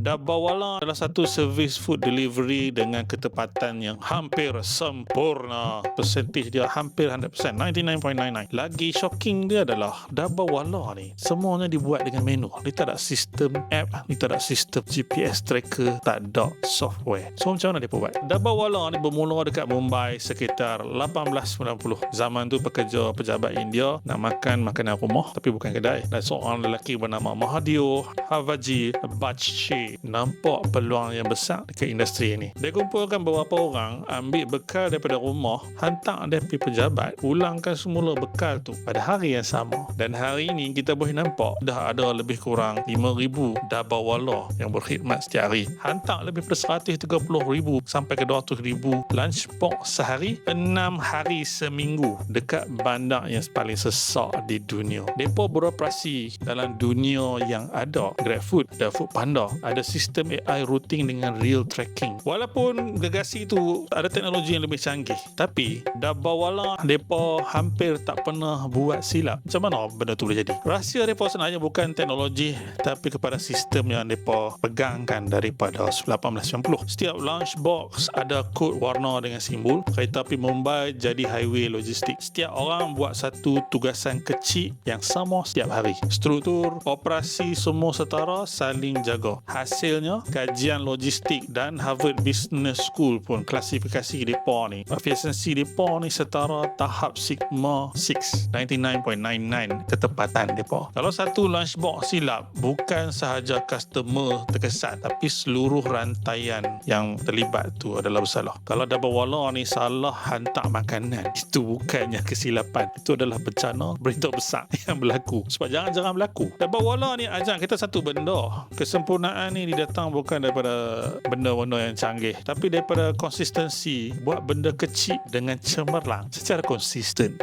Dabbawala adalah satu servis food delivery dengan ketepatan yang hampir sempurna. Persentage dia hampir 100%, 99.99. Lagi shocking dia adalah Dabbawala ni semuanya dibuat dengan manual. Dia tak ada sistem app, dia tak ada sistem GPS tracker, tak ada software. So macam mana dia buat? Dabbawala ni bermula dekat Mumbai sekitar 1890. Zaman tu pejabat India nak makan makanan rumah tapi bukan kedai. Dan seorang lelaki bernama Mahathir Havaji Bajpai nampak peluang yang besar dekat industri ini. Dia kumpulkan beberapa orang, ambil bekal daripada rumah, hantar dia pergi pejabat, ulangkan semula bekal tu pada hari yang sama. Dan hari ini kita boleh nampak dah ada lebih kurang 5,000 Dabbawala yang berkhidmat setiap hari. Hantar lebih daripada 130,000 sampai ke 200,000 lunchbox sehari, 6 hari seminggu dekat bandar yang paling sesak di dunia. Mereka beroperasi dalam dunia yang ada GrabFood, ada Foodpanda, ada sistem AI routing dengan real tracking. Walaupun gegasi itu ada teknologi yang lebih canggih, tapi Dabbawala mereka hampir tak pernah buat silap. Macam mana benda tu boleh jadi? Rahsia mereka sebenarnya bukan teknologi, tapi kepada sistem yang mereka pegangkan daripada 1890. Setiap lunchbox ada kod warna dengan simbol. Kereta api Mumbai jadi highway logistik. Setiap orang buat satu tugasan kecil yang sama setiap hari. Struktur operasi semua setara, saling jaga. Hasilnya, kajian logistik dan Harvard Business School pun klasifikasi mereka ni, efisiensi mereka ni setara tahap Sigma 6, 99.99 ketepatan mereka. Kalau satu lunchbox silap, bukan sahaja customer terkesan, tapi seluruh rantaian yang terlibat tu adalah bersalah. Kalau Dabbawala ni salah hantar makanan, itu bukannya kesilapan, itu adalah bencana berita besar yang berlaku. Sebab jangan berlaku. Dabbawala ni ajak kita satu benda. Kesempurnaan ni didatang bukan daripada benda-benda yang canggih, tapi daripada konsistensi buat benda kecil dengan cemerlang secara konsisten.